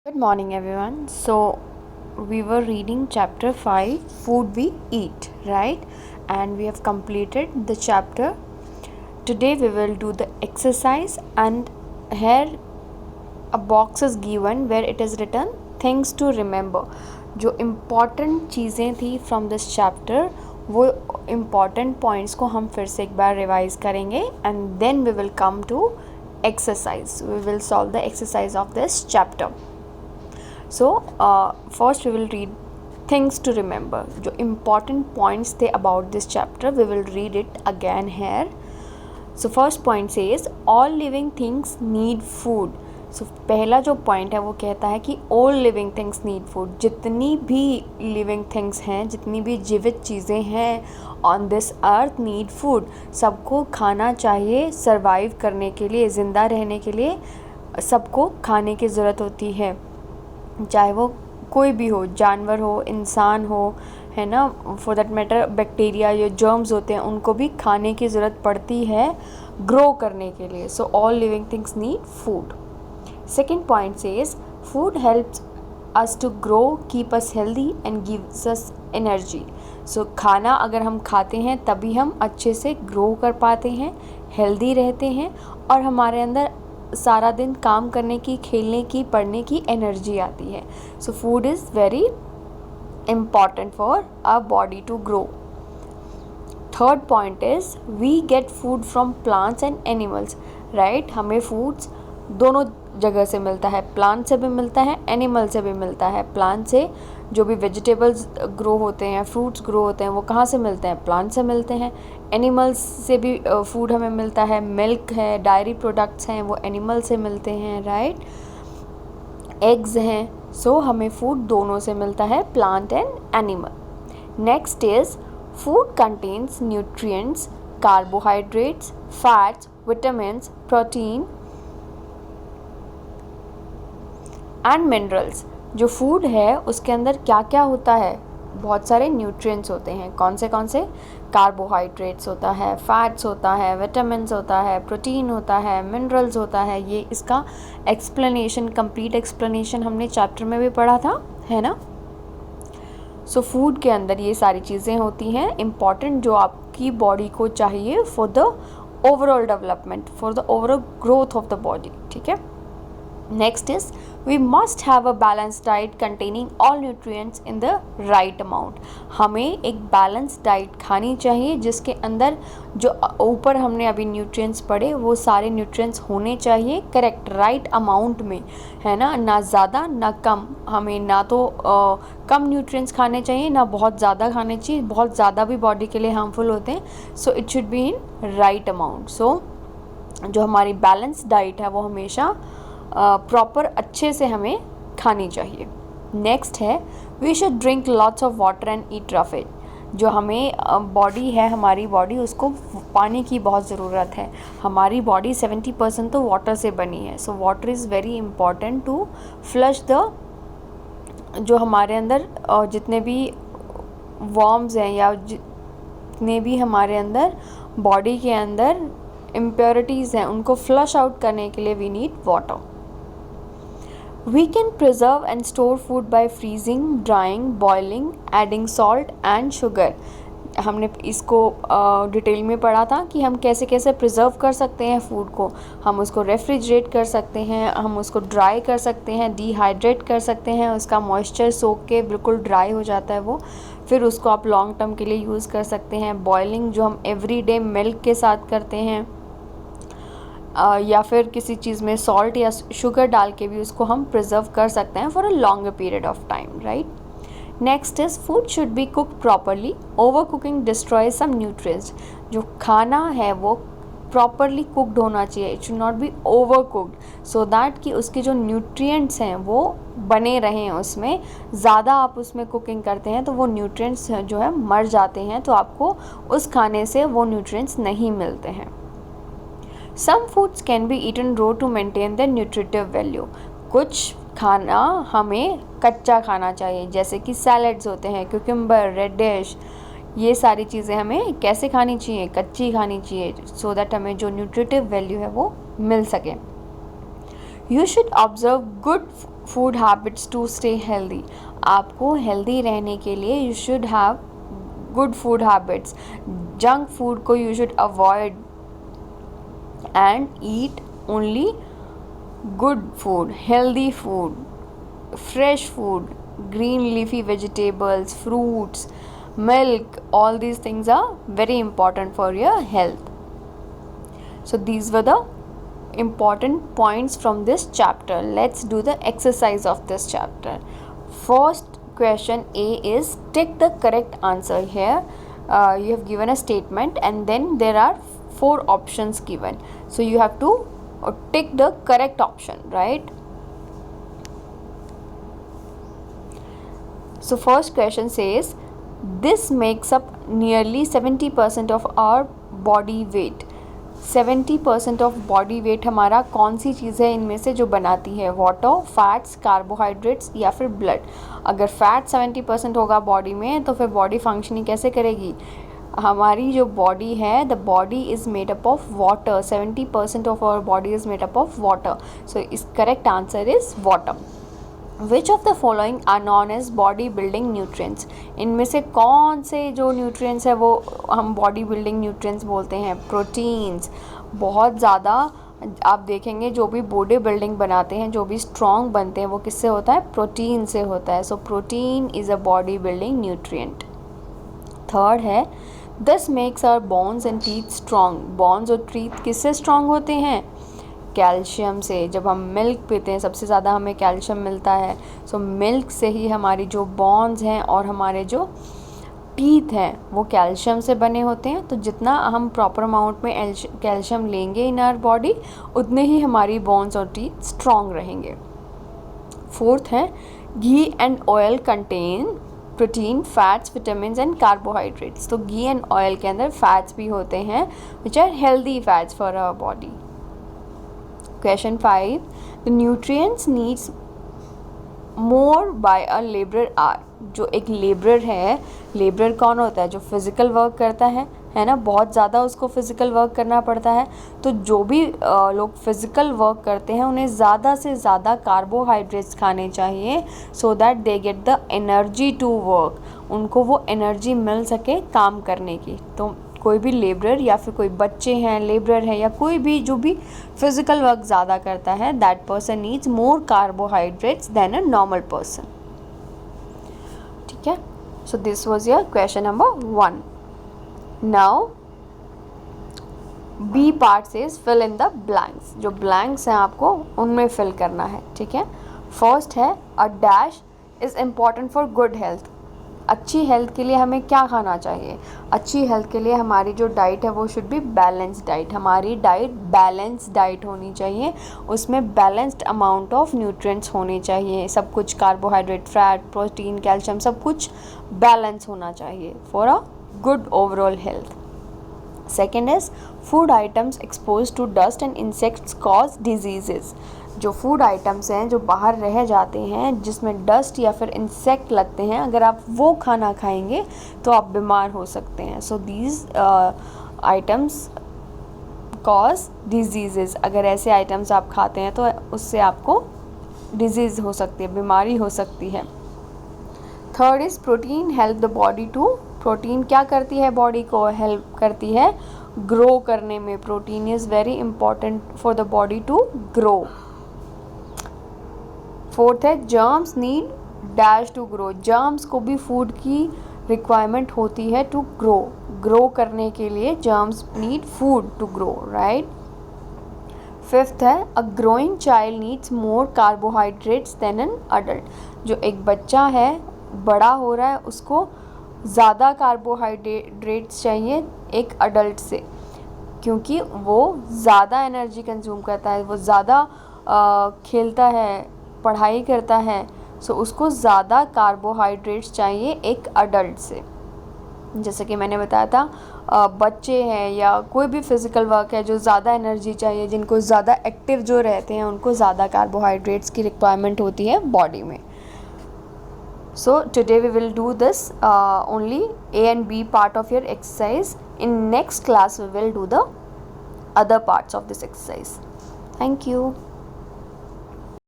Good morning, everyone. So, we were reading chapter 5 Food We Eat, right? And we have completed the chapter. Today, we will do the exercise, and here a box is given where it is written things to remember. जो important चीज़ें थी from this chapter, वो important points को हम फिर से एक बार revise करेंगे, and then we will come to exercise. We will solve the exercise of this chapter. So first we will read things to remember. जो important points थे about this chapter, we will read it again here. So first point says all living things need food. So पहला जो point है वो कहता है कि all living things need food. जितनी भी living things हैं, जितनी भी जीवित चीज़ें हैं on this earth need food. सबको खाना चाहिए survive करने के लिए, ज़िंदा रहने के लिए सबको खाने की ज़रूरत होती है, चाहे वो कोई भी हो, जानवर हो, इंसान हो, है ना, फॉर दैट मैटर बैक्टीरिया या जर्म्स होते हैं, उनको भी खाने की ज़रूरत पड़ती है ग्रो करने के लिए. So all living things need food. Second point says food helps us to grow, keep us healthy and gives us energy. So खाना अगर हम खाते हैं तभी हम अच्छे से ग्रो कर पाते हैं, हेल्दी रहते हैं और हमारे अंदर सारा दिन काम करने की, खेलने की, पढ़ने की एनर्जी आती है. So food is very important for our body to grow. Third point is we get food from plants and animals. Right, हमें फूड्स दोनों जगह से मिलता है, प्लांट से भी मिलता है, एनिमल से भी मिलता है. प्लांट से जो भी वेजिटेबल्स ग्रो होते हैं, फ्रूट्स ग्रो होते हैं, वो कहाँ से मिलते हैं? प्लांट से मिलते हैं. एनिमल्स से भी फूड हमें मिलता है, मिल्क है, डायरी प्रोडक्ट्स हैं, वो एनिमल से मिलते हैं. राइट, एग्स हैं. सो हमें फूड दोनों से मिलता है, plant and animal. Next is food contains nutrients, carbohydrates, fats, vitamins, protein and minerals. जो फूड है उसके अंदर क्या क्या होता है? बहुत सारे न्यूट्रिएंट्स होते हैं. कौन से? कार्बोहाइड्रेट्स होता है, फैट्स होता है, विटामिन्स होता है, प्रोटीन होता है, मिनरल्स होता है. ये इसका एक्सप्लेनेशन, कंप्लीट एक्सप्लेनेशन हमने चैप्टर में भी पढ़ा था, है ना. सो फूड के अंदर ये सारी चीज़ें होती हैं इम्पॉर्टेंट, जो आपकी बॉडी को चाहिए for the overall development, for the overall growth of the body. ठीक है. Next is we must have a balanced diet containing all nutrients in the right amount. हमें एक बैलेंस डाइट खानी चाहिए जिसके अंदर जो ऊपर हमने अभी न्यूट्रिएंट्स पढ़े वो सारे न्यूट्रिएंट्स होने चाहिए करेक्ट राइट अमाउंट में, है ना. ना ज़्यादा ना कम. हमें ना तो कम न्यूट्रिएंट्स खाने चाहिए, ना बहुत ज़्यादा खाने चाहिए. बहुत ज़्यादा भी बॉडी के लिए हार्मफुल होते हैं. So it should be in right amount. So जो हमारी बैलेंस डाइट है वो हमेशा प्रॉपर अच्छे से हमें खानी चाहिए. नेक्स्ट है we should drink lots of water and eat रफ इट. जो हमें बॉडी है, हमारी बॉडी, उसको पानी की बहुत ज़रूरत है. हमारी बॉडी 70% तो वाटर से बनी है. So water is very important to flush the, जो हमारे अंदर जितने भी वर्म्स हैं या जितने भी हमारे अंदर बॉडी के अंदर इम्प्योरिटीज़ हैं उनको फ्लश आउट करने के लिए we need water. We can preserve and store food by freezing, drying, boiling, adding salt and sugar. हमने इसको डिटेल में पढ़ा था कि हम कैसे कैसे प्रिजर्व कर सकते हैं फूड को. हम उसको रेफ्रिजरेट कर सकते हैं, हम उसको ड्राई कर सकते हैं, डिहाइड्रेट कर सकते हैं, उसका मॉइस्चर सोख के बिल्कुल ड्राई हो जाता है वो. फिर उसको आप लॉन्ग टर्म के लिए यूज़ कर सकते हैं. बॉइलिंग जो हम एवरीडे मिल्क के साथ करते हैं, या फिर किसी चीज़ में सॉल्ट या शुगर डाल के भी उसको हम प्रिजर्व कर सकते हैं for a longer period of time. Right. Next is food should be cooked properly. Over cooking destroy some nutrients. जो खाना है वो प्रॉपरली कुक्ड होना चाहिए. It should not be over cooked so that कि उसके जो न्यूट्रिएंट्स हैं वो बने रहें उसमें. ज़्यादा आप उसमें कुकिंग करते हैं तो वो न्यूट्रिएंट्स जो है मर जाते हैं, तो आपको उस खाने से वो न्यूट्रिएंट्स नहीं मिलते हैं. Some foods can be eaten raw to maintain their nutritive value. कुछ खाना हमें कच्चा खाना चाहिए, जैसे कि सैलड्स होते हैं, क्यूकम्बर, रेडिश, ये सारी चीज़ें हमें कैसे खानी चाहिए? कच्ची खानी चाहिए, सो दैट हमें जो न्यूट्रिटिव वैल्यू है वो मिल सके. You should observe good food habits to stay healthy, आपको हेल्दी रहने के लिए you should have good food habits. Junk food को you should avoid and eat only good food, healthy food, fresh food, green leafy vegetables, fruits, milk, all these things are very important for your health. So these were the important points from this chapter. Let's do the exercise of this chapter. First question A is tick the correct answer. Here you have given a statement and then there are 4 options given, so you have to tick the correct option, right? So first question says this makes up nearly 70% of our body weight. 70% of body weight हमारा कौन सी चीज़ है इनमें से जो बनाती है? Water, fats, carbohydrates या फिर ब्लड. अगर फैट 70% होगा बॉडी में तो फिर बॉडी फंक्शनिंग कैसे करेगी? हमारी जो बॉडी है, the body is made up of water. 70% of our body is made up of water. So इस correct answer is water. Which of the following are known as body building nutrients. इनमें से कौन से जो nutrients है वो हम body building nutrients बोलते हैं? प्रोटीन्स. बहुत ज़्यादा आप देखेंगे जो भी बॉडी बिल्डिंग बनाते हैं, जो भी स्ट्रॉन्ग बनते हैं, वो किससे होता है? प्रोटीन से होता है. सो protein is a body building nutrient. Third है this makes our bones and teeth strong. Bones और टीथ किससे स्ट्रॉन्ग होते हैं? कैल्शियम से. जब हम मिल्क पीते हैं सबसे ज़्यादा हमें कैल्शियम मिलता है. सो मिल्क से ही हमारी जो बोन्स हैं और हमारे जो टीथ हैं वो कैल्शियम से बने होते हैं. तो जितना हम प्रॉपर अमाउंट में कैल्शियम लेंगे इन आवर बॉडी उतने ही हमारी बोन्स और टीथ स्ट्रॉन्ग रहेंगे. फोर्थ है ghee and oil contain protein, fats, vitamin and carbohydrates. तो घी एंड ऑयल के अंदर फैट्स भी होते हैं which are healthy fats for our body. Question 5. The nutrients needs more by a laborer are. जो एक लेबरर है, लेबरर कौन होता है? जो फिज़िकल वर्क करता है ना, बहुत ज़्यादा उसको फिज़िकल वर्क करना पड़ता है. तो जो भी लोग फिज़िकल वर्क करते हैं उन्हें ज़्यादा से ज़्यादा कार्बोहाइड्रेट्स खाने चाहिए so that they get the energy to work. उनको वो एनर्जी मिल सके काम करने की. तो कोई भी लेबरर या फिर कोई बच्चे हैं लेबरर है या कोई भी जो भी फिज़िकल वर्क ज़्यादा करता है, that person needs more carbohydrates than a normal person. ठीक है. So this was your question number 1. Now B part says fill in the blanks. जो ब्लैंक्स हैं आपको उनमें फिल करना है. ठीक है. फर्स्ट है a dash is important for good health. अच्छी हेल्थ के लिए हमें क्या खाना चाहिए? अच्छी हेल्थ के लिए हमारी जो डाइट है वो शुड बी बैलेंस्ड डाइट. हमारी डाइट बैलेंस्ड डाइट होनी चाहिए. उसमें बैलेंस्ड अमाउंट ऑफ न्यूट्रिएंट्स होने चाहिए. सब कुछ कार्बोहाइड्रेट, फैट, प्रोटीन, कैल्शियम सब कुछ बैलेंस होना चाहिए for a good overall health. Second is food items expose to dust and insects cause diseases. जो फूड आइटम्स हैं जो बाहर रह जाते हैं जिसमें डस्ट या फिर इंसेक्ट लगते हैं, अगर आप वो खाना खाएंगे तो आप बीमार हो सकते हैं. So these items cause diseases. अगर ऐसे आइटम्स आप खाते हैं तो उससे आपको डिजीज़ हो सकती है, बीमारी हो सकती है. Third is protein help the body to. Protein क्या करती है? बॉडी को हेल्प करती है ग्रो करने में. Protein is very important for the body to grow. Fourth है germs need dash to grow. Germs को भी फूड की रिक्वायरमेंट होती है टू ग्रो. ग्रो करने के लिए germs need food to grow, right. Fifth है a growing child needs more carbohydrates than an adult. जो एक बच्चा है बड़ा हो रहा है उसको ज़्यादा कार्बोहाइड्रेट्स चाहिए एक अडल्ट से, क्योंकि वो ज़्यादा एनर्जी कंज्यूम करता है, वो ज़्यादा खेलता है, पढ़ाई करता है. सो उसको ज़्यादा कार्बोहाइड्रेट्स चाहिए एक अडल्ट से. जैसे कि मैंने बताया था बच्चे हैं या कोई भी फिज़िकल वर्क है जो ज़्यादा एनर्जी चाहिए, जिनको ज़्यादा एक्टिव जो रहते हैं उनको ज़्यादा कार्बोहाइड्रेट्स की रिक्वायरमेंट होती है बॉडी में. So today we will do this only A and B part of your exercise. In next class we will do the other parts of this exercise. Thank you.